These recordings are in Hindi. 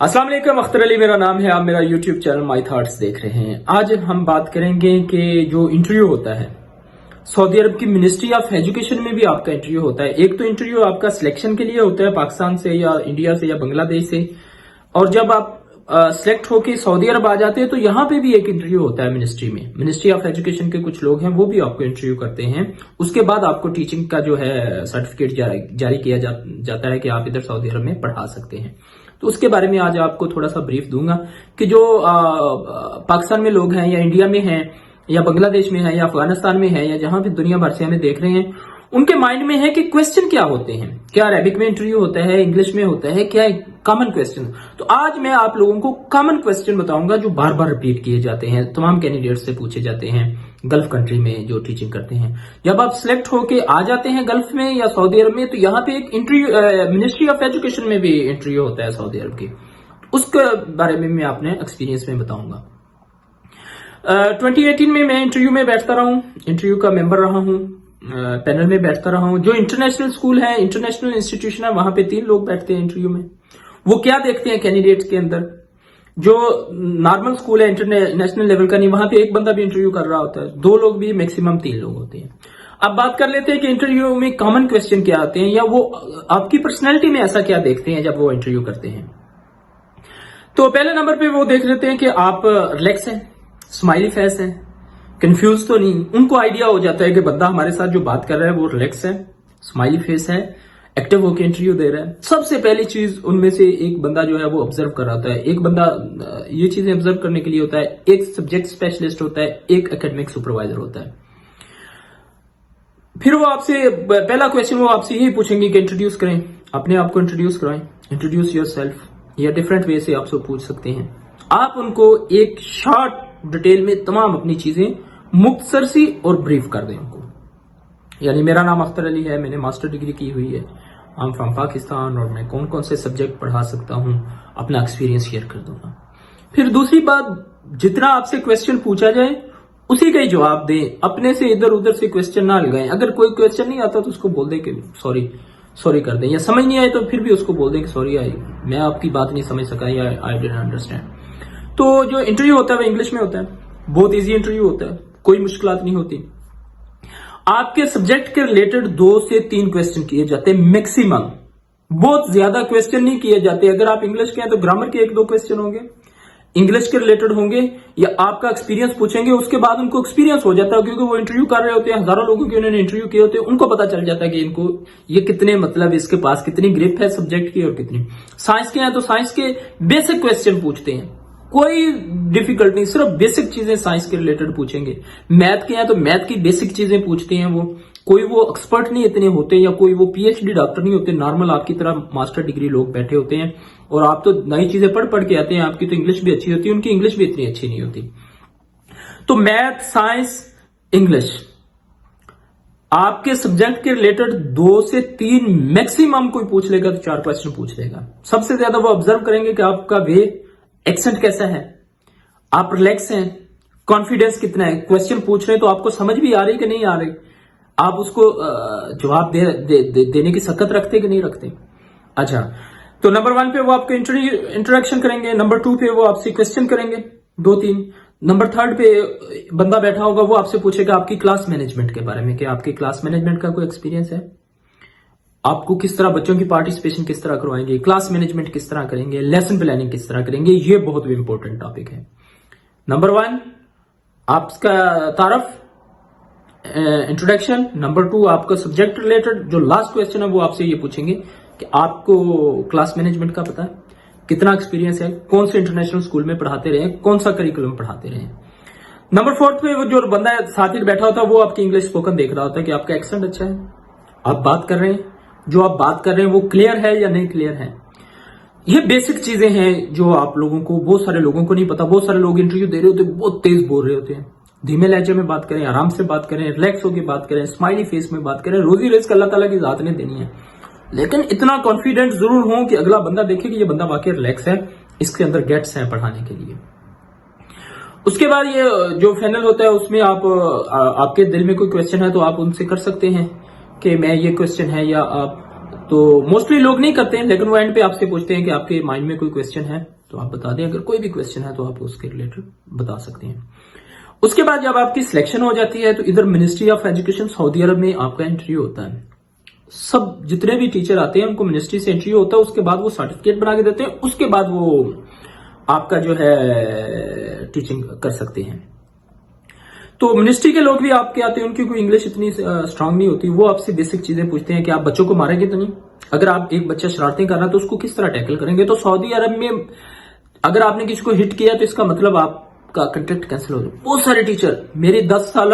अस्सलाम वालेकुम, अख्तर अली मेरा नाम है। आप मेरा यूट्यूब चैनल माई थॉट्स देख रहे हैं। आज हम बात करेंगे कि जो इंटरव्यू होता है सऊदी अरब की मिनिस्ट्री ऑफ एजुकेशन में भी आपका इंटरव्यू होता है। एक तो इंटरव्यू आपका सिलेक्शन के लिए होता है पाकिस्तान से या इंडिया से या बांग्लादेश से, और जब आप सिलेक्ट होके सऊदी अरब आ जाते हैं तो यहाँ पे भी एक इंटरव्यू होता है मिनिस्ट्री में। मिनिस्ट्री ऑफ एजुकेशन के कुछ लोग हैं, वो भी आपको इंटरव्यू करते हैं। उसके बाद आपको टीचिंग का जो है सर्टिफिकेट जारी किया जाता है कि आप इधर सऊदी अरब में पढ़ा सकते हैं। तो उसके बारे में आज आपको थोड़ा सा ब्रीफ दूंगा कि जो पाकिस्तान में लोग हैं या इंडिया में हैं या बांग्लादेश में है या अफगानिस्तान में है या जहां भी दुनिया भर से हमें देख रहे हैं, उनके माइंड में है कि क्वेश्चन क्या होते हैं, क्या अरेबिक में इंटरव्यू होता है, इंग्लिश में होता है, क्या कॉमन क्वेश्चन। तो आज मैं आप लोगों को कॉमन क्वेश्चन बताऊंगा जो बार बार रिपीट किए जाते हैं, तमाम कैंडिडेट से पूछे जाते हैं गल्फ कंट्री में जो टीचिंग करते हैं। जब आप सिलेक्ट होके आ जाते हैं गल्फ में या सऊदी अरब में, तो यहाँ पे एक इंटरव्यू मिनिस्ट्री ऑफ एजुकेशन में भी इंटरव्यू होता है सऊदी अरब की। उसके बारे में मैं अपने एक्सपीरियंस में बताऊंगा। 2018 में मैं इंटरव्यू में बैठता रहा हूं, इंटरव्यू का मेंबर रहा हूं, पैनल में बैठता रहा हूं। जो इंटरनेशनल स्कूल है, इंटरनेशनल इंस्टीट्यूशन है, वहां पे 3 लोग बैठते हैं इंटरव्यू में। वो क्या देखते हैं कैंडिडेट्स के अंदर। जो नॉर्मल स्कूल है इंटरनेशनल लेवल का नहीं, वहां पे एक बंदा भी इंटरव्यू कर रहा होता है, 2 लोग भी, मैक्सिमम 3 लोग होते हैं। अब बात कर लेते हैं कि इंटरव्यू में कॉमन क्वेश्चन क्या आते हैं या वो आपकी पर्सनैलिटी में ऐसा क्या देखते हैं जब वो इंटरव्यू करते हैं। तो पहले नंबर पे वो देख लेते हैं कि आप रिलैक्स हैं, स्माइली फेस है, कंफ्यूज तो नहीं। उनको आइडिया हो जाता है कि बंदा हमारे साथ जो बात कर रहा है वो रिलैक्स है, स्माइली फेस है, एक्टिव होकर इंटरव्यू दे रहा है। सबसे पहली चीज उनमें से एक बंदा जो है वो ऑब्जर्व कर रहा होता है। एक बंदा ये चीजें ऑब्जर्व करने के लिए होता है, एक सब्जेक्ट स्पेशलिस्ट होता है, एक एकेडमिक सुपरवाइजर होता है। फिर वो आपसे पहला क्वेश्चन वो आपसे यही पूछेंगे कि इंट्रोड्यूस करें, अपने आप को इंट्रोड्यूस कराएं, इंट्रोड्यूस योर सेल्फ, या डिफरेंट वे से आपसे पूछ सकते हैं। आप उनको एक शॉर्ट डिटेल में तमाम अपनी चीजें मुख्तसर सी और ब्रीफ कर दें उनको। यानी मेरा नाम अख्तर अली है, मैंने मास्टर डिग्री की हुई है, आई एम फ्रॉम पाकिस्तान, और मैं कौन कौन से सब्जेक्ट पढ़ा सकता हूं, अपना एक्सपीरियंस शेयर कर दूंगा। फिर दूसरी बात, जितना आपसे क्वेश्चन पूछा जाए उसी का ही जवाब दें, अपने से इधर उधर से क्वेश्चन ना लगाएं। अगर कोई क्वेश्चन नहीं आता तो उसको बोल दें कि सॉरी कर दें, या समझ नहीं आए तो फिर भी उसको बोल दें कि सॉरी, मैं आपकी बात नहीं समझ सका या आई डिडंट अंडरस्टैंड। तो जो इंटरव्यू होता है वो इंग्लिश में होता है, बहुत इजी इंटरव्यू होता है, कोई मुश्किलात नहीं होती। आपके सब्जेक्ट के रिलेटेड 2 से 3 क्वेश्चन किए जाते हैं मैक्सिमम, बहुत ज्यादा क्वेश्चन नहीं किए जाते। अगर आप इंग्लिश के हैं तो ग्रामर के 1-2 क्वेश्चन होंगे, इंग्लिश के रिलेटेड होंगे, या आपका एक्सपीरियंस पूछेंगे। उसके बाद उनको एक्सपीरियंस हो जाता है, क्योंकि वो इंटरव्यू कर रहे होते हैं, हजारों लोगों के उन्होंने इंटरव्यू किए होते हैं, उनको पता चल जाता है कि इनको ये कितने, मतलब इसके पास कितनी ग्रिप है सब्जेक्ट की और कितनी। साइंस के हैं तो साइंस के बेसिक क्वेश्चन पूछते हैं, कोई डिफिकल्ट नहीं, सिर्फ बेसिक चीजें साइंस के रिलेटेड पूछेंगे। मैथ के हैं तो मैथ की बेसिक चीजें पूछते हैं वो, कोई वो एक्सपर्ट नहीं इतने होते, या कोई वो पीएचडी डॉक्टर नहीं होते, नॉर्मल आपकी तरह मास्टर डिग्री लोग बैठे होते हैं। और आप तो नई चीजें पढ़ के आते हैं, आपकी तो इंग्लिश भी अच्छी होती है, उनकी इंग्लिश भी इतनी अच्छी नहीं होती। तो मैथ, साइंस, इंग्लिश, आपके सब्जेक्ट के रिलेटेड 2 से 3 मैक्सिमम कोई पूछ लेगा तो 4 क्वेश्चन पूछ लेगा। सबसे ज्यादा वो ऑब्जर्व करेंगे कि आपका वे एक्सेंट कैसा है, आप रिलैक्स हैं, कॉन्फिडेंस कितना है। क्वेश्चन पूछ रहे हैं तो आपको समझ भी आ रही कि नहीं आ रही, आप उसको जवाब देने की सकत रखते कि नहीं रखते। अच्छा, तो नंबर 1 पे वो आपको इंट्रोडक्शन करेंगे, नंबर 2 पे वो आपसे क्वेश्चन करेंगे 2-3, नंबर 3 पे बंदा बैठा होगा, वो आपसे पूछेगा आपकी क्लास मैनेजमेंट के बारे में, कि आपकी क्लास मैनेजमेंट का कोई एक्सपीरियंस है, आपको किस तरह बच्चों की पार्टिसिपेशन किस तरह करवाएंगे, क्लास मैनेजमेंट किस तरह करेंगे, लेसन प्लानिंग किस तरह करेंगे। ये बहुत इंपॉर्टेंट टॉपिक है। नंबर 1 आपका तारफ, इंट्रोडक्शन। नंबर 2 आपका सब्जेक्ट रिलेटेड। जो लास्ट क्वेश्चन है वो आपसे ये पूछेंगे कि आपको क्लास मैनेजमेंट का पता है, कितना एक्सपीरियंस है, कौन से इंटरनेशनल स्कूल में पढ़ाते रहे, कौन सा करिकुलम पढ़ाते रहे। नंबर 4 पे वो जो बंदा साथ ही बैठा होता है वो आपकी इंग्लिश स्पोकन देख रहा होता है कि आपका एक्सेंट अच्छा है, आप बात कर रहे हैं, जो आप बात कर रहे हैं वो क्लियर है या नहीं क्लियर है। ये बेसिक चीजें हैं जो आप लोगों को, बहुत सारे लोगों को नहीं पता। बहुत सारे लोग इंटरव्यू दे रहे होते हैं, बहुत तेज बोल रहे होते हैं। धीमे लहजे में बात करें, आराम से बात करें, रिलैक्स होकर बात करें, स्माइली फेस में बात करें। रोजी रिस्क अल्लाह ताला की जात ने देनी है, लेकिन इतना कॉन्फिडेंट जरूर हो कि अगला बंदा देखे कि ये बंदा वाकई रिलैक्स है, इसके अंदर गेट्स हैं पढ़ाने के लिए। उसके बाद ये जो फाइनल होता है उसमें आपके दिल में कोई क्वेश्चन है तो आप उनसे कर सकते हैं कि मैं ये क्वेश्चन है, या आप तो मोस्टली लोग नहीं करते हैं, लेकिन वो एंड पे आपसे पूछते हैं कि आपके माइंड में कोई क्वेश्चन है तो आप बता दें। अगर कोई भी क्वेश्चन है तो आप उसके रिलेटेड बता सकते हैं। उसके बाद जब आपकी सिलेक्शन हो जाती है तो इधर मिनिस्ट्री ऑफ एजुकेशन सऊदी अरब में आपका इंटरव्यू होता है। सब जितने भी टीचर आते हैं उनको मिनिस्ट्री से इंटरव्यू होता है, उसके बाद वो सर्टिफिकेट बना के देते हैं, उसके बाद वो आपका जो है टीचिंग कर सकते हैं। तो मिनिस्ट्री के लोग भी आपके आते हैं, उनकी कोई इंग्लिश इतनी स्ट्रांग नहीं होती, वो आपसे बेसिक चीजें पूछते हैं कि आप बच्चों को मारेंगे तो नहीं, अगर आप एक बच्चा शरारती कर रहा है तो उसको किस तरह टैकल करेंगे। तो सऊदी अरब में अगर आपने किसी को हिट किया तो इसका मतलब आपका कंट्रैक्ट कैंसिल हो जाए। बहुत सारे टीचर, मेरे 10 साल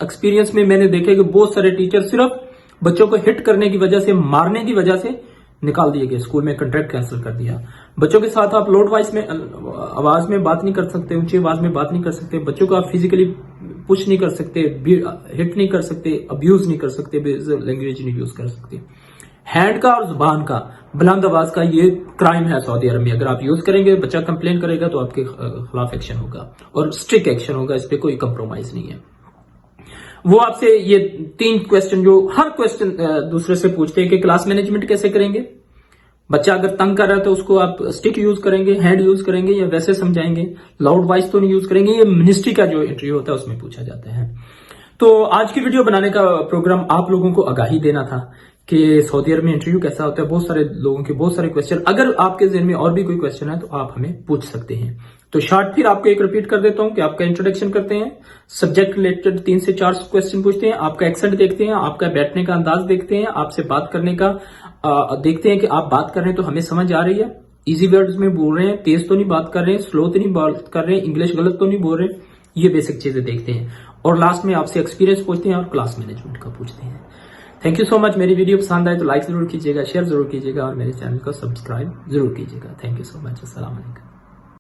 एक्सपीरियंस में मैंने देखे कि बहुत सारे टीचर सिर्फ बच्चों को हिट करने की वजह से, मारने की वजह से निकाल दिए गए स्कूल में, कंट्रैक्ट कैंसिल कर दिया। बच्चों के साथ आप लोड वाइज में आवाज में बात नहीं कर सकते, ऊंची आवाज में बात नहीं कर सकते, बच्चों को आप फिजिकली पुश नहीं कर सकते, हिट नहीं कर सकते, अब्यूज नहीं कर सकते, लैंग्वेज नहीं यूज कर सकते। हैंड का और जुबान का, बुलंद आवाज का ये क्राइम है सऊदी अरब में। अगर आप यूज करेंगे, बच्चा कंप्लेन करेगा तो आपके खिलाफ एक्शन होगा और स्ट्रिक्ट एक्शन होगा, इस पे कोई कंप्रोमाइज नहीं है। वो आपसे ये 3 क्वेश्चन जो हर क्वेश्चन दूसरे से पूछते हैं कि क्लास मैनेजमेंट कैसे करेंगे, बच्चा अगर तंग कर रहा है तो उसको आप स्टिक यूज करेंगे, हैंड यूज करेंगे या वैसे समझाएंगे, लाउड वॉइस तो नहीं यूज करेंगे। ये मिनिस्ट्री का जो इंटरव्यू होता है उसमें पूछा जाता है। तो आज की वीडियो बनाने का प्रोग्राम आप लोगों को आगाही देना था कि सऊदी अरब में इंटरव्यू कैसा होता है। बहुत सारे लोगों के बहुत सारे क्वेश्चन, अगर आपके ज़हन में और भी कोई क्वेश्चन है तो आप हमें पूछ सकते हैं। तो शॉर्ट फिर आपको एक रिपीट कर देता हूं कि आपका इंट्रोडक्शन करते हैं, सब्जेक्ट रिलेटेड 3 से 4 क्वेश्चन पूछते हैं, आपका एक्सेंट देखते हैं, आपका बैठने का अंदाज देखते हैं, आपसे बात करने का देखते हैं कि आप बात कर रहे हैं तो हमें समझ आ रही है, इजी वर्ड्स में बोल रहे हैं, तेज तो नहीं बात कर रहे हैं, स्लो तो नहीं बात कर रहे हैं, इंग्लिश गलत तो नहीं बोल रहे, ये बेसिक चीजें देखते हैं। और लास्ट में आपसे एक्सपीरियंस पूछते हैं और क्लास मैनेजमेंट का पूछते हैं। Thank you so much. मेरी वीडियो पसंद आए तो लाइक जरूर कीजिएगा, शेयर जरूर कीजिएगा और मेरे चैनल को सब्सक्राइब जरूर कीजिएगा। Thank you so much. अस्सलाम वालेकुम।